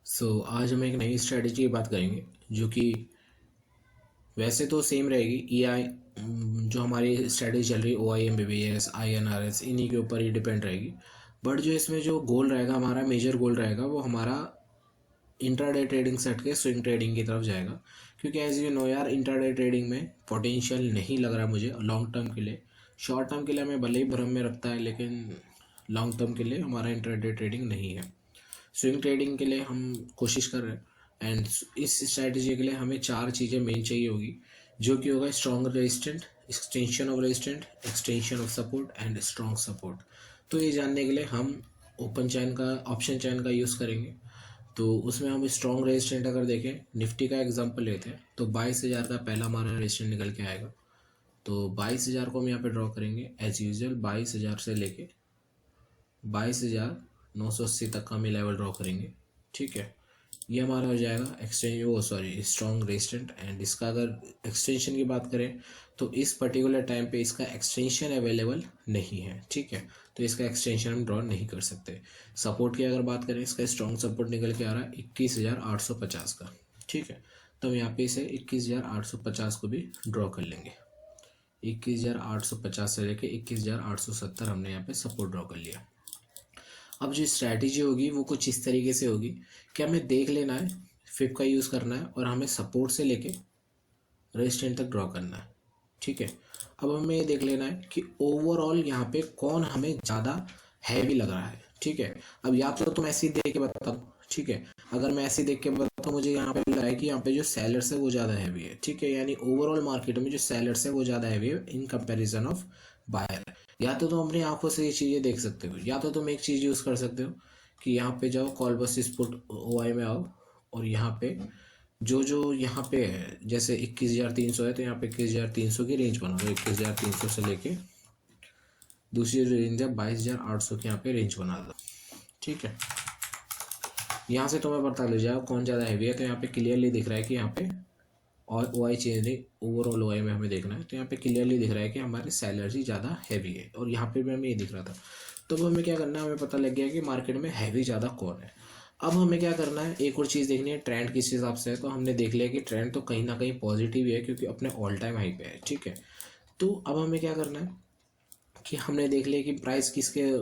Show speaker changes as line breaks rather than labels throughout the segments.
आज हम एक नई स्ट्रेटजी की बात करेंगे जो कि वैसे तो सेम रहेगी। जो हमारी स्ट्रेटजी चल रही है OIMBBS INRS इन्हीं के ऊपर ही डिपेंड रहेगी। बट जो इसमें जो गोल रहेगा, हमारा मेजर गोल रहेगा, वो हमारा इंट्राडे ट्रेडिंग सेट के स्विंग ट्रेडिंग की तरफ जाएगा। क्योंकि एज यू नो यार, इंट्राडे ट्रेडिंग में पोटेंशियल नहीं लग रहा मुझे लॉन्ग टर्म के लिए। शॉर्ट टर्म के लिए हमें भले ही भ्रम में रखता है, लेकिन लॉन्ग टर्म के लिए हमारा इंट्राडे ट्रेडिंग नहीं है। स्विंग ट्रेडिंग के लिए हम कोशिश कर रहे हैं। एंड इस स्ट्रैटेजी के लिए हमें चार चीज़ें मेन चाहिए होगी, जो कि होगा strong resistant, extension of resistant, extension of support and strong support. तो ये जानने के लिए हम ओपन चैन का ऑप्शन चैन का यूज़ करेंगे। तो उसमें हम स्ट्रॉन्ग रेजिस्टेंट अगर देखें, निफ्टी का एग्जांपल लेते हैं, तो 22,000 का पहला हमारा रेजिस्टेंट निकल के आएगा। तो 22,000 को हम यहाँ पे ड्रॉ करेंगे एज यूजल। 22,000 से लेके 22,980 तक का हम लेवल ड्रॉ करेंगे। ठीक है, ये हमारा हो जाएगा स्ट्रॉन्ग रेजिस्टेंट। एंड इसका अगर एक्सटेंशन की बात करें, तो इस पर्टिकुलर टाइम पे इसका एक्सटेंशन अवेलेबल नहीं है। ठीक है, तो इसका एक्सटेंशन हम ड्रॉ नहीं कर सकते। सपोर्ट की अगर बात करें, इसका स्ट्रॉन्ग सपोर्ट निकल के आ रहा है 21,850 का। ठीक है, तो हम यहाँ पे इसे 21,850 को भी ड्रॉ कर लेंगे। 21,850 से लेके 21,870 हमने यहाँ पे सपोर्ट ड्रॉ कर लिया। अब जो स्ट्रैटेजी होगी वो कुछ इस तरीके से होगी कि हमें देख लेना है, फिप का यूज़ करना है, और हमें सपोर्ट से लेके रेजिस्टेंट तक ड्रॉ करना है। ठीक है, अब हमें ये देख लेना है कि ओवरऑल यहाँ पे कौन हमें ज़्यादा हैवी लग रहा है। ठीक है, अब या तो तुम ऐसे ही देख के बताओ। ठीक है, अगर मैं ऐसे देख के बताऊँ, मुझे यहाँ पे लग रहा है कि यहाँ पे जो सेलर्स है वो ज़्यादा हैवी है। ठीक है, यानी ओवरऑल मार्केट में जो सेलर्स है वो ज़्यादा हैवी है इन कंपेरिजन ऑफ बायर। या तो तुम अपनी आंखों से ये चीज़ें देख सकते हो, या तो तुम एक चीज़ यूज़ कर सकते हो कि यहाँ पे जाओ, कॉल बस पुट OI में आओ, और यहाँ पे जो जो यहाँ पे है, जैसे 21,300 है, तो यहाँ पे 21,300 की रेंज बना दो। 21,300 से लेके दूसरी जो रेंज है 22,800 की यहाँ पे रेंज बना दो। ठीक है, यहाँ से तुम्हें पता लग जाएगा कौन ज़्यादा हैवी है। तो यहाँ पे क्लियरली दिख रहा है कि यहाँ पे, और OI चेंज नहीं, ओवरऑल OI में हमें देखना है, तो यहाँ पे क्लियरली दिख रहा है कि हमारे सैलरी ज़्यादा हैवी है, और यहाँ पे भी हमें ये दिख रहा था। तो अब हमें क्या करना है, हमें पता लग गया कि मार्केट में हैवी ज़्यादा कौन है। अब हमें क्या करना है, एक और चीज़ देखनी है, ट्रेंड किस हिसाब से है। तो हमने देख लिया कि ट्रेंड तो कहीं ना कहीं पॉजिटिव ही है, क्योंकि अपने ऑल टाइम हाई पे है। ठीक है, तो अब हमें क्या करना है कि हमने देख लिया कि प्राइस किसके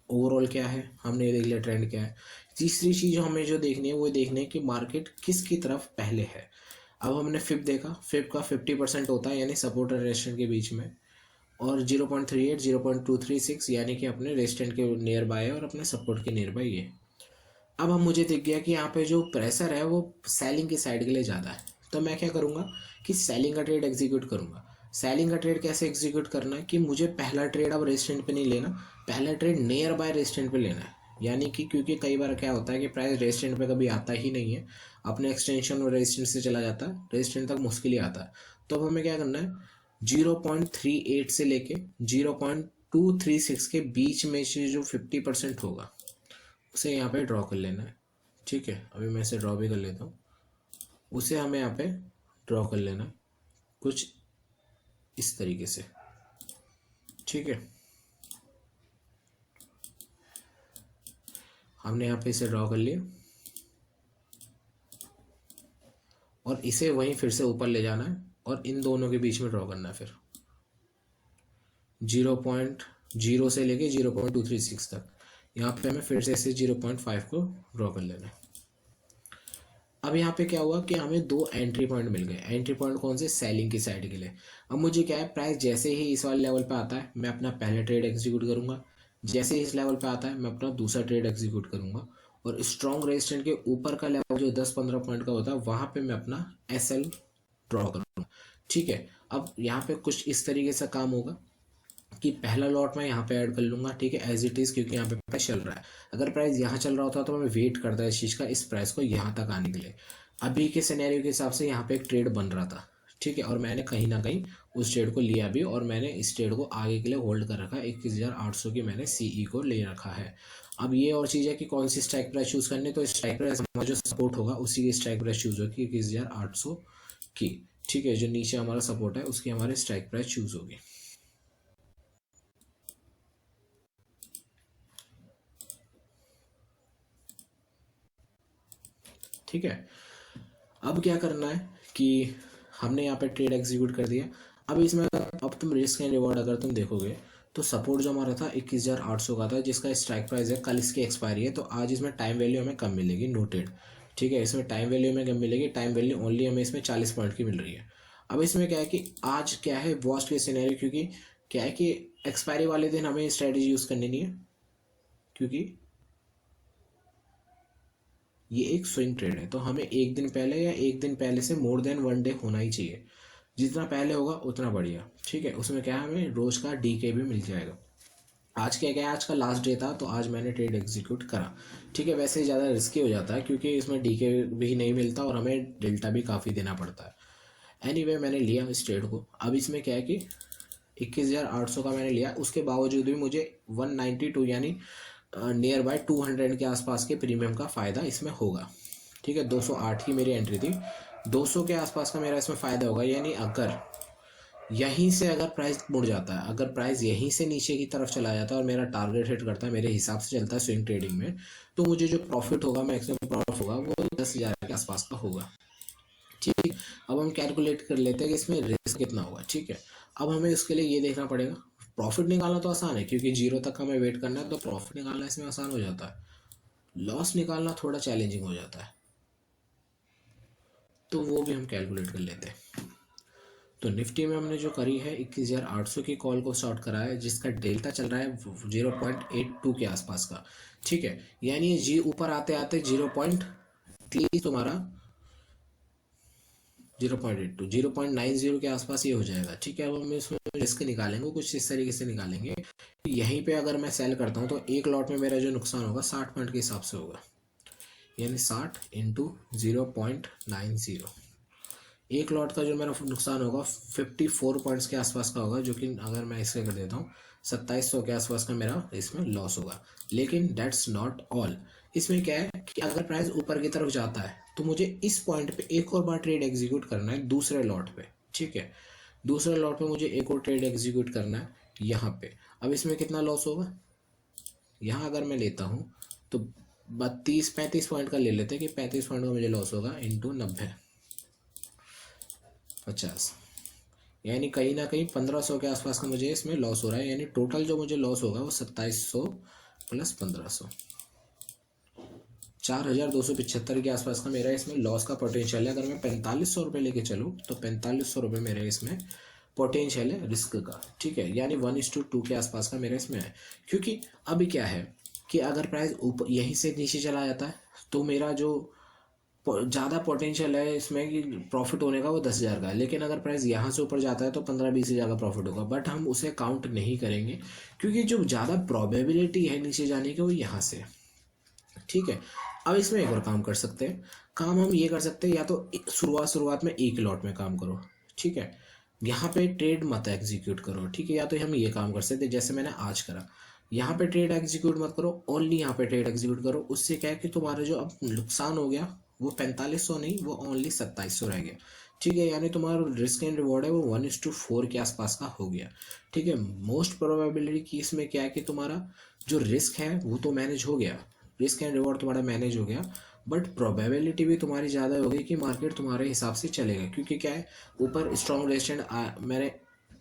ओवरऑल क्या है, हमने देख लिया ट्रेंड क्या है। तीसरी चीज़ हमें जो देखनी है वो देखनी है कि मार्केट किसकी तरफ पहले है। अब हमने फिप देखा, फिप का 50% होता है, यानी सपोर्ट और रेजिस्टेंट के बीच में, और 0.38 0.236 यानी कि अपने रेजिस्टेंट के नियर बाय है और अपने सपोर्ट के नियर बाय है। अब हम मुझे दिख गया कि यहाँ पे जो प्रेशर है वो सेलिंग की साइड के लिए ज़्यादा है। तो मैं क्या करूँगा कि सेलिंग का ट्रेड एग्जीक्यूट करूँगा। सेलिंग का ट्रेड कैसे एग्जीक्यूट करना है कि मुझे पहला ट्रेड अब रेजिस्टेंट पे नहीं लेना, पहला ट्रेड नियर बाय रेजिस्टेंट पे लेना है। यानी कि क्योंकि कई बार क्या होता है कि प्राइस रेजिस्टेंट पे कभी आता ही नहीं है, अपने एक्सटेंशन और रेजिस्टेंट से चला जाता है, रेजिस्टेंट तक मुश्किल ही आता है। तो अब हमें क्या करना है, 0.38 से लेके 0.236 के बीच में से जो 50% होगा उसे यहाँ पे ड्रॉ कर लेना है। ठीक है, अभी मैं इसे ड्रॉ भी कर लेता हूँ। उसे हमें यहाँ पे ड्रॉ कर लेना है कुछ इस तरीके से। ठीक है, हमने यहाँ पे इसे ड्रॉ कर लिया, और इसे वहीं फिर से ऊपर ले जाना है, और इन दोनों के बीच में ड्रॉ करना है फिर 0.0 से लेके 0.236 तक। यहाँ पे हमें फिर से इसे 0.5 को ड्रॉ कर लेना है। अब यहाँ पे क्या हुआ कि हमें दो एंट्री पॉइंट मिल गए। एंट्री पॉइंट कौन से, सेलिंग की साइड के लिए। अब मुझे क्या है, प्राइस जैसे ही इस वाले लेवल पे आता है मैं अपना पहला ट्रेड एग्जीक्यूट करूंगा, जैसे ही इस लेवल पे आता है मैं अपना दूसरा ट्रेड एग्जीक्यूट करूंगा, और स्ट्रॉन्ग रेजिस्टेंट के ऊपर का लेवल जो 10-15 पॉइंट का होता है वहां पे मैं अपना SL ड्रॉ करूंगा। ठीक है, अब यहाँ पे कुछ इस तरीके से काम होगा कि पहला लॉट मैं यहाँ पे ऐड कर लूंगा। ठीक है, एज इट इज़, क्योंकि यहाँ पे प्राइस चल रहा है। अगर प्राइस यहाँ चल रहा होता तो मैं वेट करता इस चीज़ का, इस प्राइस को यहाँ तक आने के लिए। अभी के सिनेरियो के हिसाब से यहाँ पे एक ट्रेड बन रहा था। ठीक है, और मैंने कहीं ना कहीं उस ट्रेड को लिया भी, और मैंने इस ट्रेड को आगे के लिए होल्ड कर रखा है। 21,800 की मैंने CE को ले रखा है। अब ये और चीज़ है कि कौन सी स्ट्राइक प्राइस चूज़ करनी है। तो स्ट्राइक प्राइस हमारा जो सपोर्ट होगा उसी की स्ट्राइक प्राइस चूज़ होगी 21,800 की। ठीक है, जो नीचे हमारा सपोर्ट है उसकी हमारी स्ट्राइक प्राइस चूज़ होगी। ठीक है, अब क्या करना है कि हमने यहाँ पे ट्रेड एग्जीक्यूट कर दिया। अब इसमें अब तुम रिस्क एंड रिवॉर्ड अगर तुम देखोगे तो सपोर्ट जो हमारा था 21,800 का था, जिसका स्ट्राइक प्राइस है, कल इसकी एक्सपायरी है, तो आज इसमें टाइम वैल्यू हमें कम मिलेगी, नोटेड। ठीक है, इसमें टाइम वैल्यू हमें कम मिलेगी, टाइम वैल्यू ओनली हमें इसमें 40 पॉइंट की मिल रही है। अब इसमें क्या है कि आज क्या है वर्स्ट केस सिनेरियो, क्योंकि क्या है कि एक्सपायरी वाले दिन हमें स्ट्रेटेजी यूज़ करनी नहीं है, क्योंकि ये एक स्विंग ट्रेड है, तो हमें एक दिन पहले या एक दिन पहले से मोर देन 1 डे होना ही चाहिए। जितना पहले होगा उतना बढ़िया। ठीक है, उसमें क्या है हमें रोज का डीके भी मिल जाएगा। आज क्या क्या आज का लास्ट डे था, तो आज मैंने ट्रेड एग्जीक्यूट करा। ठीक है, वैसे ही ज़्यादा रिस्की हो जाता है क्योंकि इसमें डीके भी नहीं मिलता और हमें डेल्टा भी काफ़ी देना पड़ता है। एनीवे मैंने लिया इस ट्रेड को। अब इसमें क्या है कि 21,800 का मैंने लिया, उसके बावजूद भी मुझे 192 यानी नियर बाय 200 के आसपास के प्रीमियम का फ़ायदा इसमें होगा। ठीक है, 208 की मेरी एंट्री थी, 200 के आसपास का मेरा इसमें फ़ायदा होगा। यानी अगर यहीं से अगर प्राइस मुड़ जाता है, अगर प्राइस यहीं से नीचे की तरफ चला जाता है और मेरा टारगेट हिट करता है, मेरे हिसाब से चलता है स्विंग ट्रेडिंग में, तो मुझे जो प्रॉफिट होगा, मैक्सिमम प्रॉफिट होगा, वो 10,000 के आसपास का होगा। ठीक, अब हम कैलकुलेट कर लेते हैं कि इसमें रिस्क कितना होगा। ठीक है, अब हमें उसके लिए ये देखना पड़ेगा, प्रॉफिट निकालना तो आसान है क्योंकि जीरो तक हमें वेट करना है, तो प्रॉफिट निकालना इसमें आसान हो जाता है। लॉस निकालना थोड़ा चैलेंजिंग हो जाता है, तो वो भी हम कैलकुलेट कर लेते हैं। तो निफ्टी में हमने जो करी है 21,800 की कॉल को शॉर्ट करा है, जिसका डेल्टा चल रहा है 0.82 के आसपास का। ठीक है, यानी ये जी ऊपर आते आते 0.30 तुम्हारा 0.82 0.90 के आसपास ये हो जाएगा। ठीक है, अब हम इसमें रिस्क निकालेंगे कुछ इस तरीके से निकालेंगे, यहीं पे अगर मैं सेल करता हूँ तो एक लॉट में मेरा जो नुकसान होगा 60 पॉइंट के हिसाब से होगा, यानी 60 इंटू 0.90, एक लॉट का जो मेरा नुकसान होगा 54 पॉइंट्स के आसपास का होगा, जो कि अगर मैं इसे कर देता हूँ 2700 के आसपास का मेरा इसमें लॉस होगा। लेकिन दैट्स नॉट ऑल, इसमें क्या है कि अगर प्राइस ऊपर की तरफ जाता है तो मुझे इस पॉइंट पे एक और बार ट्रेड एग्जीक्यूट करना है दूसरे लॉट पे। ठीक है, दूसरे लॉट पे मुझे एक और ट्रेड एग्जीक्यूट करना है यहाँ पे। अब इसमें कितना लॉस होगा, यहाँ अगर मैं लेता हूँ तो 32-35 पॉइंट का ले लेते हैं कि 35 पॉइंट का मुझे लॉस होगा इंटू 90 50, यानी कहीं ना कहीं 1500 के आसपास का मुझे इसमें लॉस हो रहा है। यानी टोटल जो मुझे लॉस होगा वो 2700 प्लस 1500, 4,275 के आसपास का मेरा इसमें लॉस का पोटेंशियल है। अगर मैं 4500 रुपये लेके चलूँ तो 4500 रुपये मेरे इसमें पोटेंशियल है रिस्क का। ठीक है, यानी 1:2 के आसपास का मेरा इसमें है। क्योंकि अभी क्या है कि अगर प्राइस ऊपर यहीं से नीचे चला जाता है तो मेरा जो ज़्यादा पोटेंशियल है इसमें कि प्रॉफिट होने का वो 10,000 का है, लेकिन अगर प्राइस यहाँ से ऊपर जाता है तो 15-20 हज़ार का प्रॉफिट होगा, बट हम उसे काउंट नहीं करेंगे क्योंकि जो ज़्यादा प्रोबेबिलिटी है नीचे जाने की वो यहाँ से। ठीक है, अब इसमें एक और काम कर सकते हैं, काम हम ये कर सकते हैं, या तो शुरुआत में एक लॉट में काम करो। ठीक है, यहाँ पे ट्रेड मत एग्जीक्यूट करो। ठीक है, या तो हम ये काम कर सकते हैं जैसे मैंने आज करा, यहाँ पे ट्रेड एग्जीक्यूट मत करो, ओनली यहाँ पे ट्रेड एग्जीक्यूट करो। उससे क्या है कि तुम्हारा जो अब नुकसान हो गया वो 4500 नहीं, वो ओनली 2700 रह गया। ठीक है, यानी तुम्हारा रिस्क एंड रिवॉर्ड है वो 1:4 के आसपास का हो गया। ठीक है, मोस्ट प्रोबेबिलिटी की इसमें क्या है कि तुम्हारा जो रिस्क है वो तो मैनेज हो गया, रिस्क एंड रिवॉर्ड तुम्हारा मैनेज हो गया, बट प्रोबेबिलिटी भी तुम्हारी ज़्यादा होगी कि मार्केट तुम्हारे हिसाब से चलेगा। क्योंकि क्या है, ऊपर स्ट्रॉन्ग रेजिस्टेंस मैंने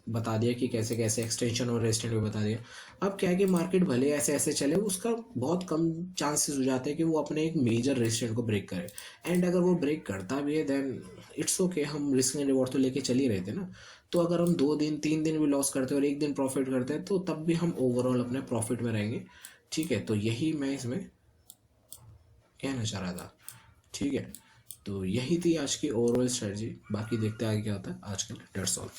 बता दिया कि कैसे कैसे एक्सटेंशन और रेजिस्टेंस भी बता दिया। अब क्या है कि मार्केट भले ऐसे ऐसे चले, उसका बहुत कम चांसेस हो जाते हैं कि वो अपने एक मेजर रेजिस्टेंस को ब्रेक करे। एंड अगर वो ब्रेक करता भी है देन इट्स ओके, हम रिस्क एंड रिवॉर्ड तो लेके चल ही रहे थे ना। तो अगर हम 2 दिन 3 दिन भी लॉस करते हैं और एक दिन प्रॉफिट करते हैं तो तब भी हम ओवरऑल अपने प्रॉफिट में रहेंगे। ठीक है, तो यही मैं इसमें कहना चाह रहा था। ठीक है, तो यही थी आज की ओवरऑल स्ट्रेटजी, बाकी देखते हैं आगे क्या होता है। आज के लिए दैट्स ऑल।